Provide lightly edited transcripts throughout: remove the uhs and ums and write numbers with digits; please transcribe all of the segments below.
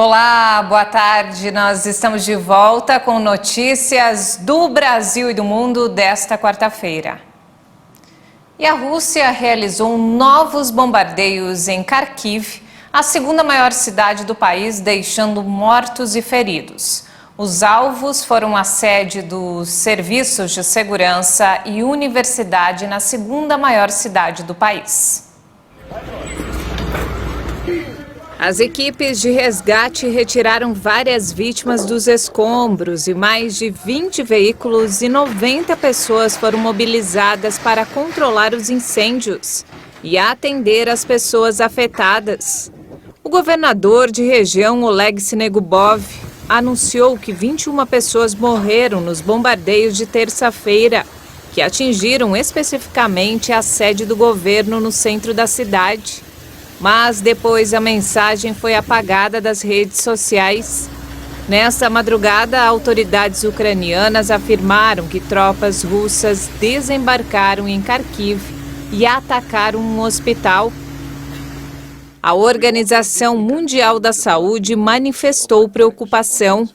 Olá, boa tarde. Nós estamos de volta com notícias do Brasil e do mundo desta quarta-feira. E a Rússia realizou novos bombardeios em Kharkiv, a segunda maior cidade do país, deixando mortos e feridos. Os alvos foram a sede dos serviços de segurança e universidade na segunda maior cidade do país. As equipes de resgate retiraram várias vítimas dos escombros e mais de 20 veículos e 90 pessoas foram mobilizadas para controlar os incêndios e atender as pessoas afetadas. O governador de região, Oleg Sinegubov, anunciou que 21 pessoas morreram nos bombardeios de terça-feira, que atingiram especificamente a sede do governo no centro da cidade. Mas depois a mensagem foi apagada das redes sociais. Nesta madrugada, autoridades ucranianas afirmaram que tropas russas desembarcaram em Kharkiv e atacaram um hospital. A Organização Mundial da Saúde manifestou preocupação.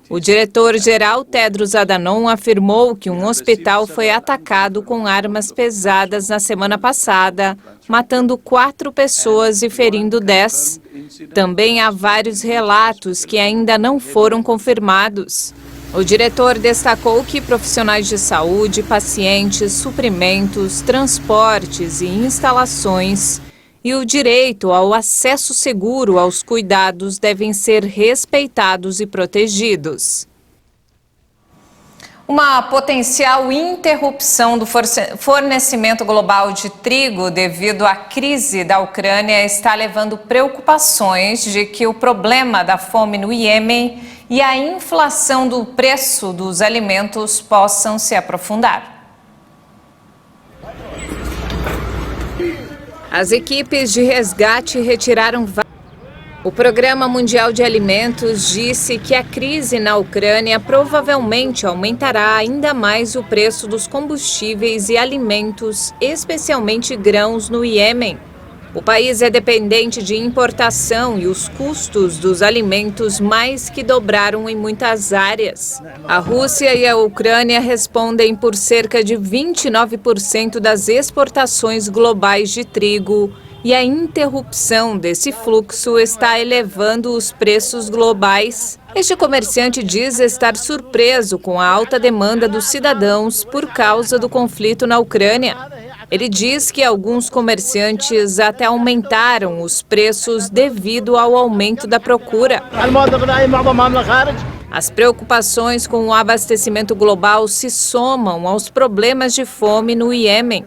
O diretor-geral Tedros Adhanom afirmou que um hospital foi atacado com armas pesadas na semana passada, matando 4 pessoas e ferindo 10. Também há vários relatos que ainda não foram confirmados. O diretor destacou que profissionais de saúde, pacientes, suprimentos, transportes e instalações e o direito ao acesso seguro aos cuidados devem ser respeitados e protegidos. Uma potencial interrupção do fornecimento global de trigo devido à crise da Ucrânia está levando preocupações de que o problema da fome no Iêmen e a inflação do preço dos alimentos possam se aprofundar. As equipes de resgate retiraram. O Programa Mundial de Alimentos disse que a crise na Ucrânia provavelmente aumentará ainda mais o preço dos combustíveis e alimentos, especialmente grãos, no Iêmen. O país é dependente de importação e os custos dos alimentos mais que dobraram em muitas áreas. A Rússia e a Ucrânia respondem por cerca de 29% das exportações globais de trigo e a interrupção desse fluxo está elevando os preços globais. Este comerciante diz estar surpreso com a alta demanda dos cidadãos por causa do conflito na Ucrânia. Ele diz que alguns comerciantes até aumentaram os preços devido ao aumento da procura. As preocupações com o abastecimento global se somam aos problemas de fome no Iêmen,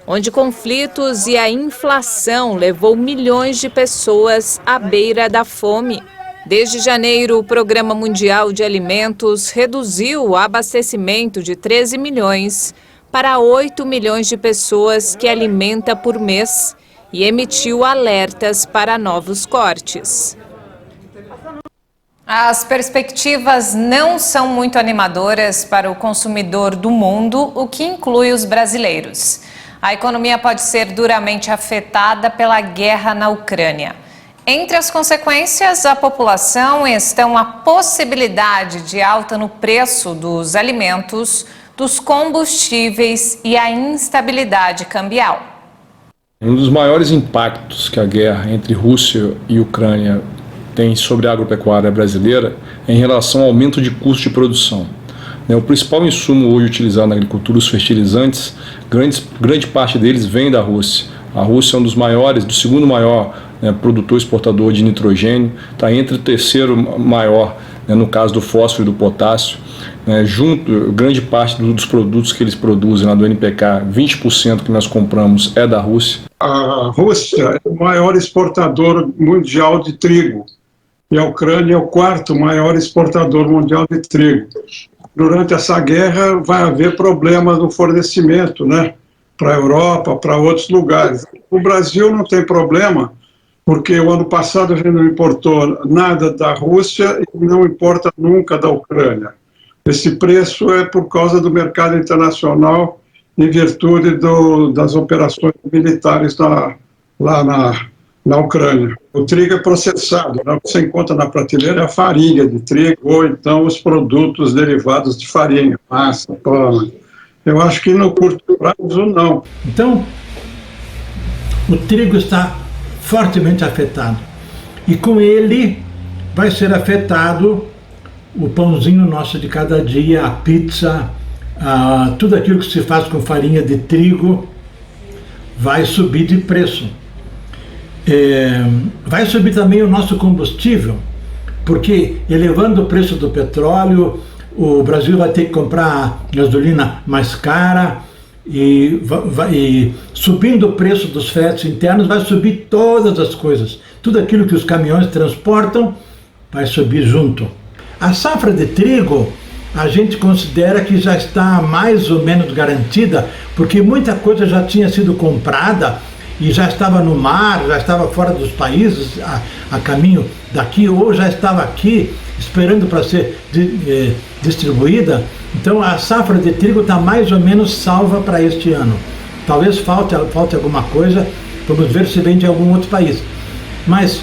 onde conflitos e a inflação levou milhões de pessoas à beira da fome. Desde janeiro, o Programa Mundial de Alimentos reduziu o abastecimento de 13 milhões para 8 milhões de pessoas que alimenta por mês e emitiu alertas para novos cortes. As perspectivas não são muito animadoras para o consumidor do mundo, o que inclui os brasileiros. A economia pode ser duramente afetada pela guerra na Ucrânia. Entre as consequências, a população estão a possibilidade de alta no preço dos alimentos, dos combustíveis e a instabilidade cambial. Um dos maiores impactos que a guerra entre Rússia e Ucrânia tem sobre a agropecuária brasileira é em relação ao aumento de custo de produção. O principal insumo hoje utilizado na agricultura, os fertilizantes, grande parte deles vem da Rússia. A Rússia é um dos maiores, do segundo maior produtor exportador de nitrogênio, está entre o terceiro maior, no caso do fósforo e do potássio. Grande parte dos produtos que eles produzem lá do NPK, 20% que nós compramos é da Rússia. A Rússia é o maior exportador mundial de trigo e a Ucrânia é o quarto maior exportador mundial de trigo. Durante essa guerra vai haver problemas no fornecimento, para a Europa, para outros lugares. O Brasil não tem problema, porque o ano passado a gente não importou nada da Rússia e não importa nunca da Ucrânia. Esse preço é por causa do mercado internacional, em virtude das operações militares lá na Ucrânia. O trigo é processado, né? O que você encontra na prateleira é a farinha de trigo ou então os produtos derivados de farinha, massa, pão. Eu acho que no curto prazo não. Então, o trigo está fortemente afetado e com ele vai ser afetado o pãozinho nosso de cada dia, a pizza, tudo aquilo que se faz com farinha de trigo vai subir de preço. Vai subir também o nosso combustível, porque elevando o preço do petróleo, o Brasil vai ter que comprar gasolina mais cara e subindo o preço dos fretes internos vai subir todas as coisas. Tudo aquilo que os caminhões transportam vai subir junto. A safra de trigo a gente considera que já está mais ou menos garantida, porque muita coisa já tinha sido comprada e já estava no mar, já estava fora dos países, a caminho daqui, ou já estava aqui, esperando para ser distribuída. Então a safra de trigo está mais ou menos salva para este ano. Talvez falte alguma coisa, vamos ver se vem de algum outro país. Mas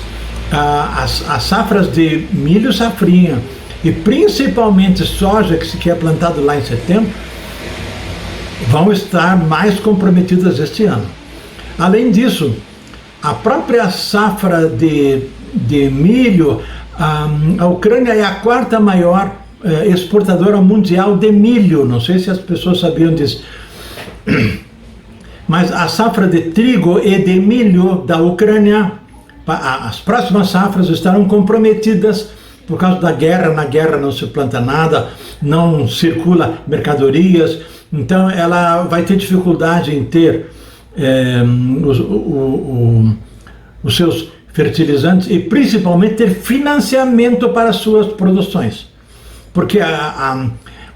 as safras de milho, safrinha, e principalmente soja, que é plantado lá em setembro, vão estar mais comprometidas este ano. Além disso, a própria safra de milho, a Ucrânia é a quarta maior exportadora mundial de milho, não sei se as pessoas sabiam disso, mas a safra de trigo e de milho da Ucrânia, as próximas safras estarão comprometidas por causa da guerra. Na guerra não se planta nada, não circula mercadorias, então ela vai ter dificuldade em ter os seus fertilizantes e principalmente ter financiamento para as suas produções, porque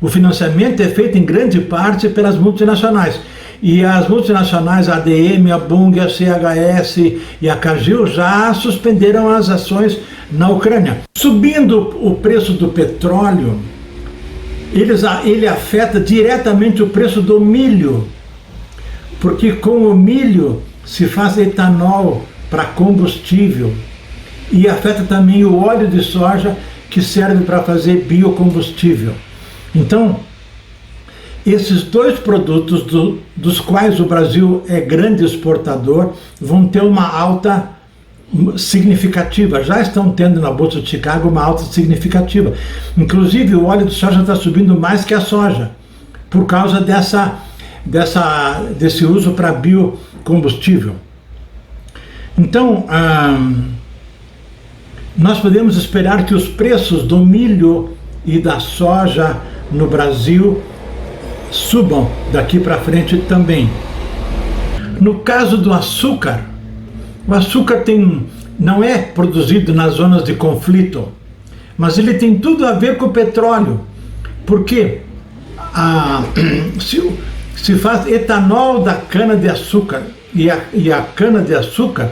o financiamento é feito em grande parte pelas multinacionais, e as multinacionais, a ADM, a Bunge, a CHS e a Cargill já suspenderam as ações na Ucrânia. Subindo o preço do petróleo, ele afeta diretamente o preço do milho, porque com o milho se faz etanol para combustível e afeta também o óleo de soja, que serve para fazer biocombustível. Então, esses dois produtos, dos quais o Brasil é grande exportador, vão ter uma alta significativa. Já estão tendo na Bolsa de Chicago uma alta significativa. Inclusive, o óleo de soja está subindo mais que a soja, por causa desse uso para biocombustível. Então, nós podemos esperar que os preços do milho e da soja no Brasil subam daqui para frente também. No caso do açúcar, o açúcar não é produzido nas zonas de conflito, mas ele tem tudo a ver com o petróleo, porque se faz etanol da cana-de-açúcar, e a cana-de-açúcar,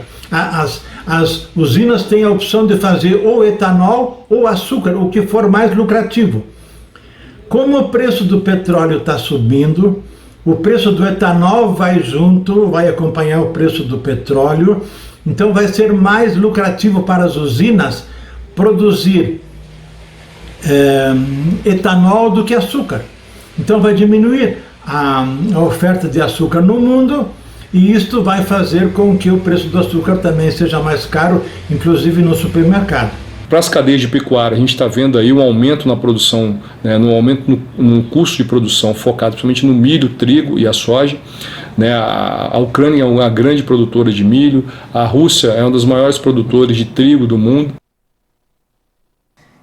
as usinas têm a opção de fazer ou etanol ou açúcar, o que for mais lucrativo. Como o preço do petróleo está subindo, o preço do etanol vai junto, vai acompanhar o preço do petróleo, então vai ser mais lucrativo para as usinas produzir etanol do que açúcar. Então vai diminuir a oferta de açúcar no mundo, e isto vai fazer com que o preço do açúcar também seja mais caro, inclusive no supermercado. Para as cadeias de pecuária, a gente está vendo aí um aumento na produção, né, no aumento no custo de produção, focado principalmente no milho, trigo e a soja. Né, a Ucrânia é uma grande produtora de milho, a Rússia é um dos maiores produtores de trigo do mundo.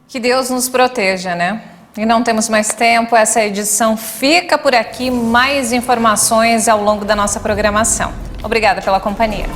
Que Deus nos proteja, né? E não temos mais tempo, essa edição fica por aqui. Mais informações ao longo da nossa programação. Obrigada pela companhia.